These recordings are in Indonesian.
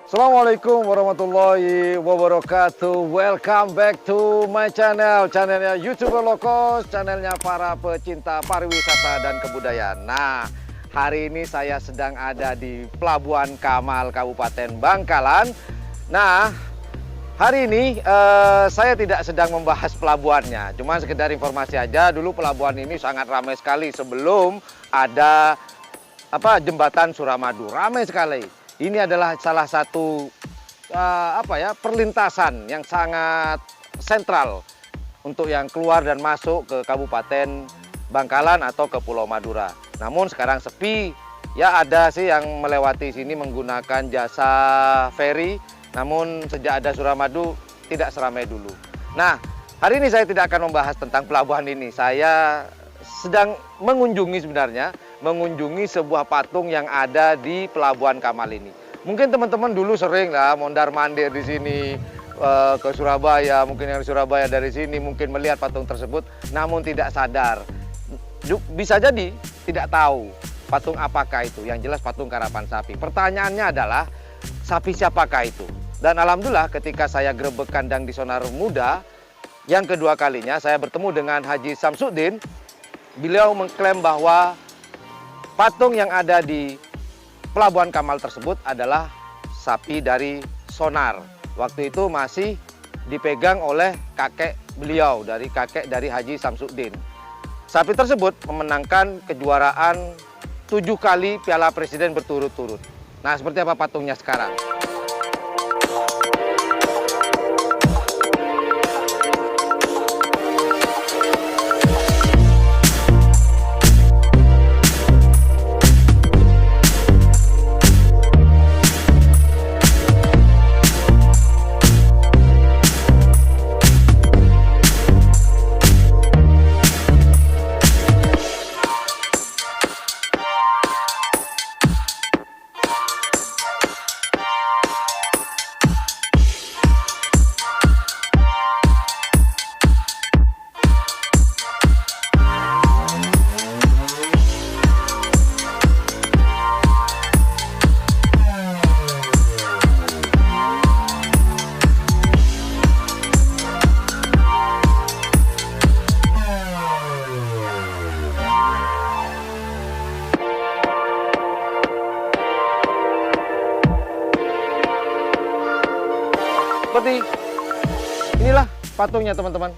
Assalamualaikum warahmatullahi wabarakatuh. Welcome back to my channel, channelnya YouTuber Lokos, channelnya para pecinta pariwisata dan kebudayaan. Nah, hari ini saya sedang ada di Pelabuhan Kamal, Kabupaten Bangkalan. Nah, hari ini saya tidak sedang membahas pelabuhannya, cuma sekedar informasi aja. Dulu pelabuhan ini sangat ramai sekali sebelum ada jembatan Suramadu, ramai sekali. Ini adalah salah satu perlintasan yang sangat sentral untuk yang keluar dan masuk ke Kabupaten Bangkalan atau ke Pulau Madura. Namun sekarang sepi, ya ada sih yang melewati sini menggunakan jasa feri. Namun sejak ada Suramadu tidak seramai dulu. Nah, hari ini saya tidak akan membahas tentang pelabuhan ini. Saya sedang mengunjungi sebuah patung yang ada di Pelabuhan Kamal ini. Mungkin teman-teman dulu sering lah mondar-mandir di sini ke Surabaya, mungkin yang di Surabaya dari sini mungkin melihat patung tersebut, namun tidak sadar. Bisa jadi tidak tahu patung apakah itu. Yang jelas patung karapan sapi. Pertanyaannya adalah sapi siapakah itu? Dan alhamdulillah ketika saya grebek kandang di Sonar Muda, yang kedua kalinya saya bertemu dengan Haji Samsuddin. Beliau mengklaim bahwa patung yang ada di Pelabuhan Kamal tersebut adalah sapi dari Sonar. Waktu itu masih dipegang oleh kakek beliau, kakek dari Haji Samsuddin. Sapi tersebut memenangkan kejuaraan 7 kali Piala Presiden berturut-turut. Nah, seperti apa patungnya sekarang? Seperti inilah patungnya teman-teman.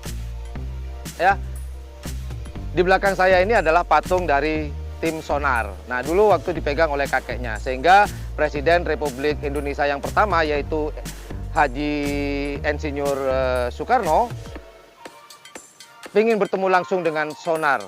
Ya, di belakang saya ini adalah patung dari tim Sonar. Nah, dulu waktu dipegang oleh kakeknya, sehingga Presiden Republik Indonesia yang pertama yaitu Haji Insinyur Soekarno ingin bertemu langsung dengan Sonar.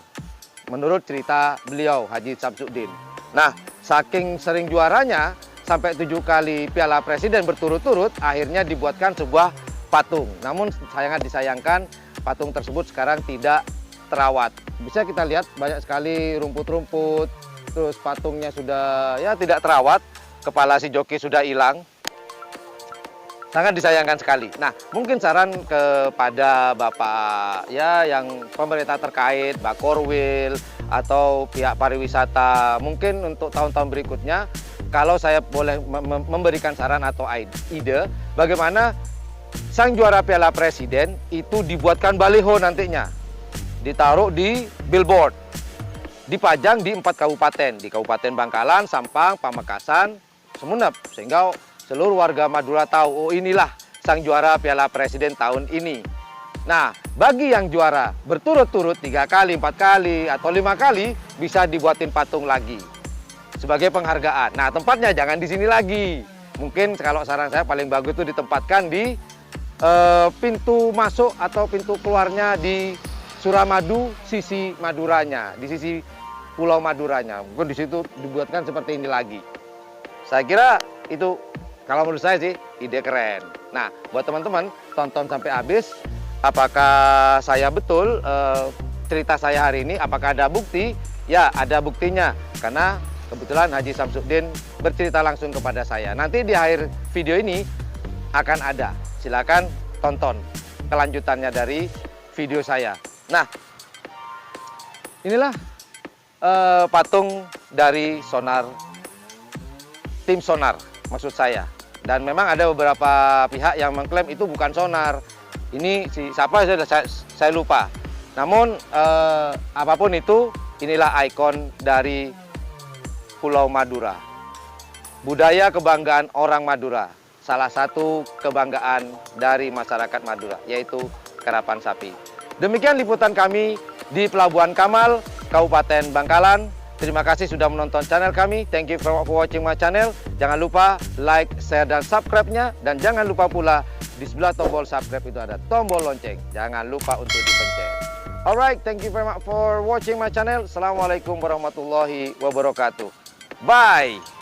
Menurut cerita beliau Haji Samsuddin. Nah, saking sering juaranya, sampai 7 kali Piala Presiden berturut-turut, akhirnya dibuatkan sebuah patung. Namun sangat disayangkan patung tersebut sekarang tidak terawat. Bisa kita lihat banyak sekali rumput-rumput, terus patungnya sudah tidak terawat, kepala si joki sudah hilang. Sangat disayangkan sekali. Nah, mungkin saran kepada Bapak yang pemerintah terkait, Pak Korwil atau pihak pariwisata, mungkin untuk tahun-tahun berikutnya, kalau saya boleh memberikan saran atau ide, bagaimana sang juara Piala Presiden itu dibuatkan baliho nantinya, ditaruh di billboard, dipajang di 4 kabupaten, di Kabupaten Bangkalan, Sampang, Pamekasan, Sumeneb, sehingga seluruh warga Madura tahu, oh inilah sang juara Piala Presiden tahun ini. Nah, bagi yang juara berturut-turut 3 kali, 4 kali, atau 5 kali, bisa dibuatin patung lagi sebagai penghargaan. Nah, tempatnya jangan di sini lagi. Mungkin kalau saran saya paling bagus itu ditempatkan di pintu masuk atau pintu keluarnya di Suramadu, sisi Maduranya, di sisi Pulau Maduranya. Mungkin di situ dibuatkan seperti ini lagi. Saya kira itu, kalau menurut saya sih, ide keren. Nah, buat teman-teman, tonton sampai habis. Apakah saya betul cerita saya hari ini? Apakah ada bukti? Ya, ada buktinya. Karena kebetulan Haji Samsuddin bercerita langsung kepada saya. Nanti di akhir video ini akan ada. Silakan tonton kelanjutannya dari video saya. Nah, inilah patung dari Sonar, tim Sonar maksud saya. Dan memang ada beberapa pihak yang mengklaim itu bukan sonar. Ini siapa saya lupa. Namun apapun itu, inilah ikon dari Pulau Madura. Budaya kebanggaan orang Madura. Salah satu kebanggaan dari masyarakat Madura, yaitu karapan sapi. Demikian liputan kami di Pelabuhan Kamal, Kabupaten Bangkalan. Terima kasih sudah menonton channel kami. Thank you for watching my channel. Jangan lupa like, share, dan subscribe-nya. Dan jangan lupa pula di sebelah tombol subscribe itu ada tombol lonceng. Jangan lupa untuk dipencet. Alright, thank you very much for watching my channel. Assalamualaikum warahmatullahi wabarakatuh. Bye!